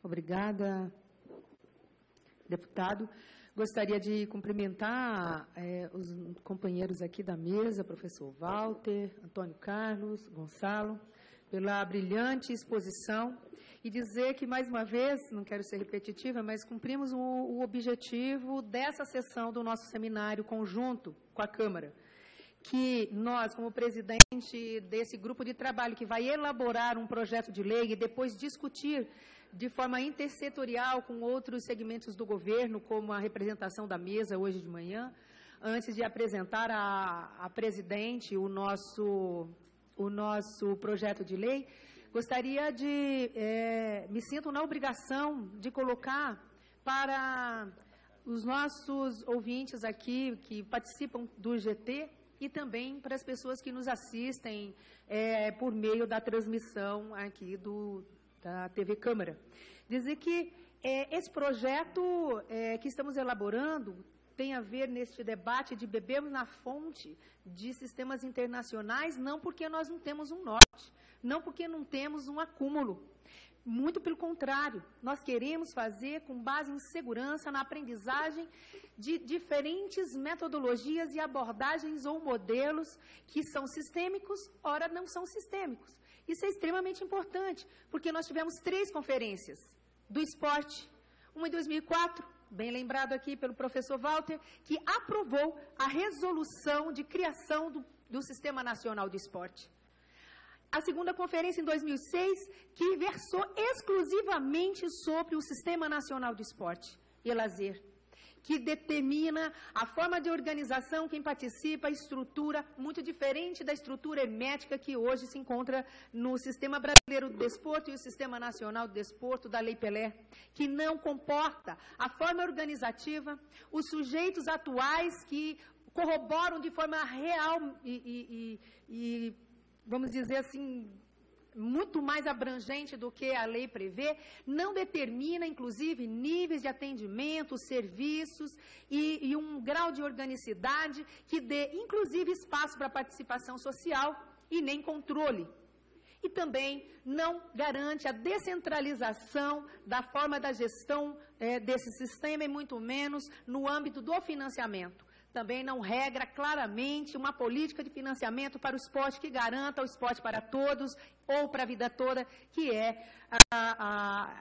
Obrigada, deputado. Gostaria de cumprimentar os companheiros aqui da mesa, professor Walter, Antônio Carlos, Gonçalo, pela brilhante exposição e dizer que, mais uma vez, não quero ser repetitiva, mas cumprimos o objetivo dessa sessão do nosso seminário conjunto com a Câmara, que nós, como presidente desse grupo de trabalho que vai elaborar um projeto de lei e depois discutir de forma intersetorial com outros segmentos do governo, como a representação da mesa hoje de manhã, antes de apresentar a presidente o nosso projeto de lei, gostaria de, me sinto na obrigação de colocar para os nossos ouvintes aqui que participam do GT e também para as pessoas que nos assistem por meio da transmissão aqui da TV Câmara. Dizer que esse projeto que estamos elaborando tem a ver neste debate de bebermos na fonte de sistemas internacionais, não porque nós não temos um norte, não porque não temos um acúmulo. Muito pelo contrário, nós queremos fazer com base em segurança na aprendizagem de diferentes metodologias e abordagens ou modelos que são sistêmicos, ora não são sistêmicos. Isso é extremamente importante, porque nós tivemos 3 conferências do esporte, uma em 2004, bem lembrado aqui pelo professor Walter, que aprovou a resolução de criação do Sistema Nacional de Esporte. A segunda conferência, em 2006, que versou exclusivamente sobre o Sistema Nacional de Esporte e Lazer, que determina a forma de organização, quem participa, a estrutura, muito diferente da estrutura hermética que hoje se encontra no Sistema Brasileiro do Desporto e o Sistema Nacional do Desporto, da Lei Pelé, que não comporta a forma organizativa, os sujeitos atuais que corroboram de forma real e vamos dizer assim, muito mais abrangente do que a lei prevê, não determina, inclusive, níveis de atendimento, serviços e um grau de organicidade que dê, inclusive, espaço para participação social e nem controle. E também não garante a descentralização da forma da gestão desse sistema e muito menos no âmbito do financiamento. Também não regra claramente uma política de financiamento para o esporte que garanta o esporte para todos ou para a vida toda, que é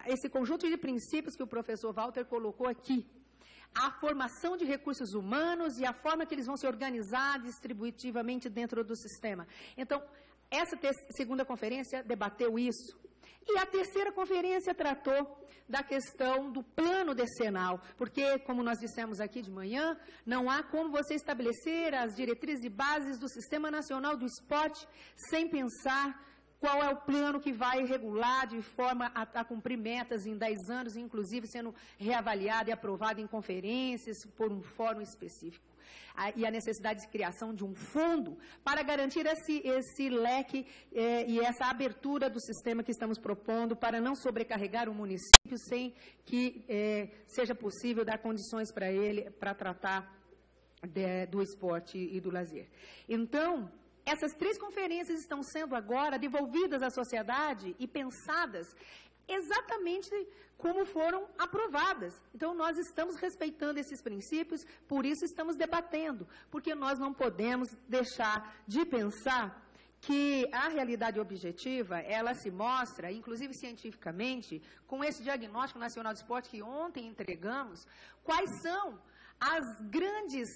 esse conjunto de princípios que o professor Walter colocou aqui. A formação de recursos humanos e a forma que eles vão se organizar distributivamente dentro do sistema. Então, essa segunda conferência debateu isso. E a terceira conferência tratou da questão do plano decenal, porque, como nós dissemos aqui de manhã, não há como você estabelecer as diretrizes e bases do Sistema Nacional do Esporte sem pensar qual é o plano que vai regular de forma a cumprir metas em 10 anos, inclusive sendo reavaliado e aprovado em conferências por um fórum específico. E a necessidade de criação de um fundo para garantir esse leque e essa abertura do sistema que estamos propondo para não sobrecarregar o município sem que seja possível dar condições para ele para tratar do esporte e do lazer. Então, essas 3 conferências estão sendo agora devolvidas à sociedade e pensadas exatamente como foram aprovadas. Então, nós estamos respeitando esses princípios, por isso estamos debatendo, porque nós não podemos deixar de pensar que a realidade objetiva, ela se mostra, inclusive cientificamente, com esse Diagnóstico Nacional de Esporte que ontem entregamos, quais são as grandes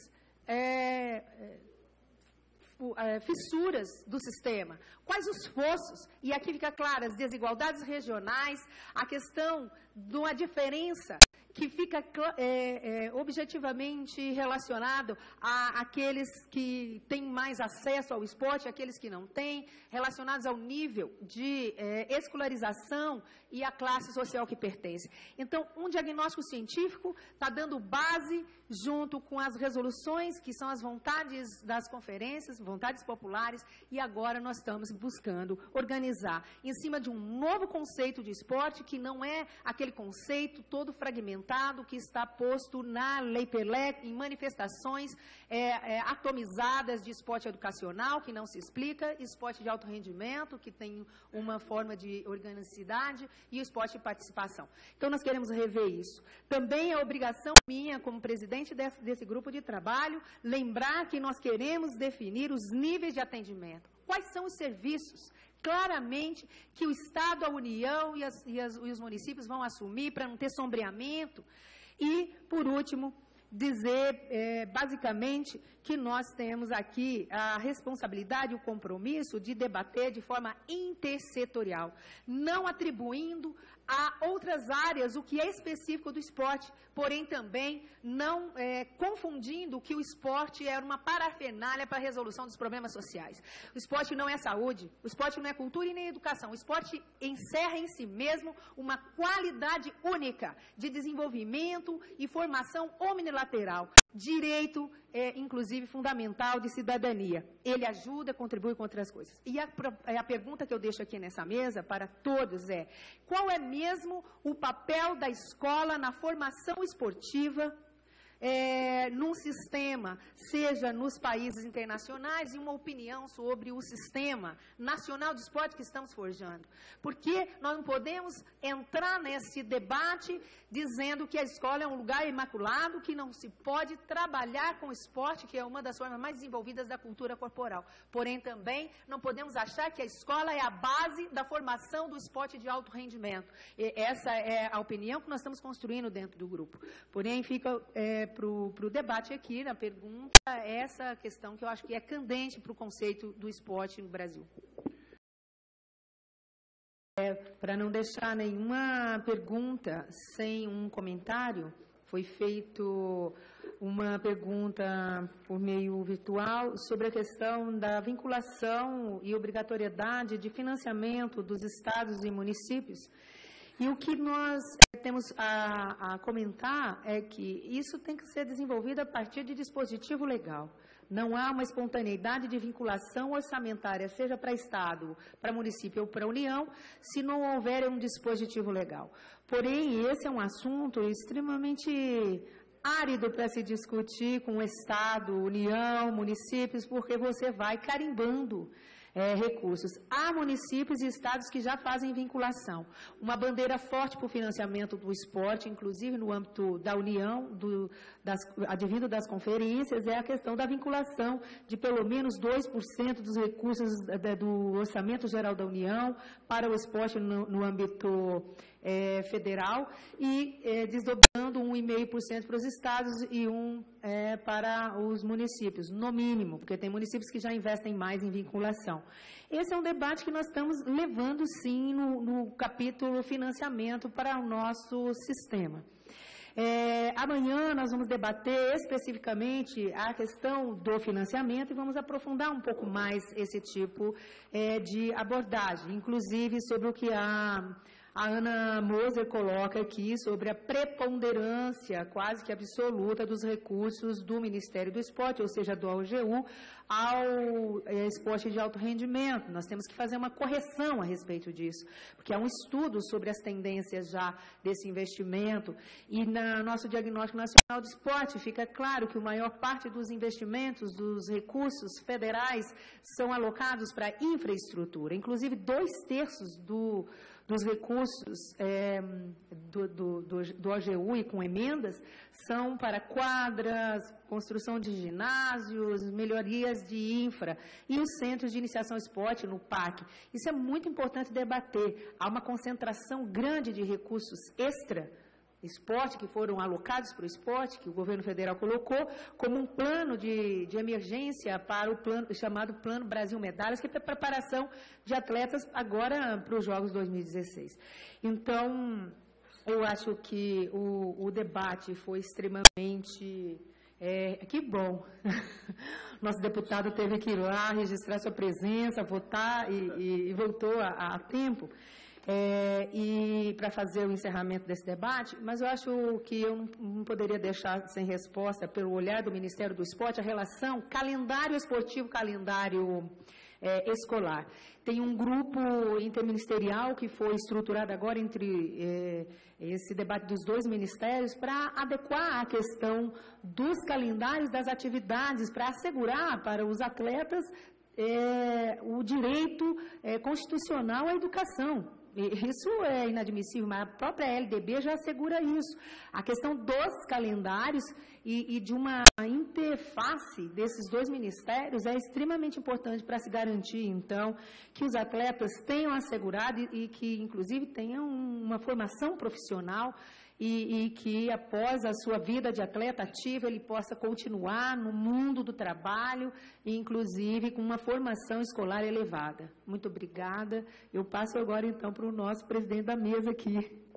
fissuras do sistema, quais os fossos, e aqui fica claro, as desigualdades regionais, a questão de uma diferença que fica objetivamente relacionado àqueles que têm mais acesso ao esporte, àqueles que não têm, relacionados ao nível de escolarização e à classe social que pertence. Então, um diagnóstico científico está dando base, junto com as resoluções, que são as vontades das conferências, vontades populares, e agora nós estamos buscando organizar em cima de um novo conceito de esporte, que não é aquele conceito todo fragmentado, regulamentado, que está posto na Lei Pelé, em manifestações atomizadas de esporte educacional, que não se explica, esporte de alto rendimento, que tem uma forma de organicidade, e o esporte de participação. Então, nós queremos rever isso. Também é obrigação minha, como presidente desse grupo de trabalho, lembrar que nós queremos definir os níveis de atendimento. Quais são os serviços, claramente, que o Estado, a União e os municípios vão assumir para não ter sombreamento. E, por último, dizer, basicamente, que nós temos aqui a responsabilidade e o compromisso de debater de forma intersetorial, não atribuindo a outras áreas o que é específico do esporte, porém também não confundindo que o esporte é uma parafernália para a resolução dos problemas sociais. O esporte não é saúde, o esporte não é cultura e nem educação. O esporte encerra em si mesmo uma qualidade única de desenvolvimento e formação omnilateral, direito, inclusive fundamental, de cidadania. Ele ajuda, contribui com outras coisas. E a pergunta que eu deixo aqui nessa mesa para todos é: qual é mesmo o papel da escola na formação esportiva, num sistema, seja nos países internacionais, e uma opinião sobre o sistema nacional de esporte que estamos forjando? Porque nós não podemos entrar nesse debate dizendo que a escola é um lugar imaculado, que não se pode trabalhar com o esporte, que é uma das formas mais desenvolvidas da cultura corporal. Porém, também não podemos achar que a escola é a base da formação do esporte de alto rendimento. Essa é a opinião que nós estamos construindo dentro do grupo. Porém, fica para o debate aqui, na pergunta, essa questão que eu acho que é candente para o conceito do esporte no Brasil. Para não deixar nenhuma pergunta sem um comentário, foi feito uma pergunta por meio virtual sobre a questão da vinculação e obrigatoriedade de financiamento dos estados e municípios. E o que nós temos a comentar é que isso tem que ser desenvolvido a partir de dispositivo legal. Não há uma espontaneidade de vinculação orçamentária, seja para Estado, para município ou para União, se não houver um dispositivo legal. Porém, esse é um assunto extremamente árido para se discutir com o Estado, União, municípios, porque você vai carimbando recursos. Há municípios e estados que já fazem vinculação. Uma bandeira forte para o financiamento do esporte, inclusive no âmbito da União, advindo das conferências, é a questão da vinculação de pelo menos 2% dos recursos do Orçamento Geral da União para o esporte no âmbito federal e desdobrando 1,5% para os estados e para os municípios, no mínimo, porque tem municípios que já investem mais em vinculação. Esse é um debate que nós estamos levando, sim, no capítulo financiamento para o nosso sistema. Amanhã nós vamos debater especificamente a questão do financiamento e vamos aprofundar um pouco mais esse tipo de abordagem, inclusive sobre o que a Ana Moser coloca aqui sobre a preponderância quase que absoluta dos recursos do Ministério do Esporte, ou seja, do AUGU, ao esporte de alto rendimento. Nós temos que fazer uma correção a respeito disso, porque há um estudo sobre as tendências já desse investimento e no nosso diagnóstico nacional de esporte fica claro que a maior parte dos investimentos, dos recursos federais, são alocados para infraestrutura, inclusive 2/3 dos recursos do AGU e com emendas são para quadras, construção de ginásios, melhorias de infra e os centros de iniciação ao esporte no PAC. Isso é muito importante debater. Há uma concentração grande de recursos extra esporte, que foram alocados para o esporte, que o governo federal colocou, como um plano de emergência para o chamado Plano Brasil Medalhas, que é a preparação de atletas agora para os Jogos 2016. Então, eu acho que o debate foi extremamente... que bom! Nosso deputado teve que ir lá, registrar sua presença, votar e voltou a tempo. E para fazer o encerramento desse debate, mas eu acho que eu não poderia deixar sem resposta, pelo olhar do Ministério do Esporte, a relação calendário esportivo, calendário escolar. Tem um grupo interministerial que foi estruturado agora entre esse debate dos dois ministérios para adequar a questão dos calendários das atividades, para assegurar para os atletas o direito constitucional à educação. Isso é inadmissível, mas a própria LDB já assegura isso. A questão dos calendários e de uma interface desses dois ministérios é extremamente importante para se garantir, então, que os atletas tenham assegurado e que, inclusive, tenham uma formação profissional e que, após a sua vida de atleta ativo, ele possa continuar no mundo do trabalho, inclusive com uma formação escolar elevada. Muito obrigada. Eu passo agora, então, para o nosso presidente da mesa aqui.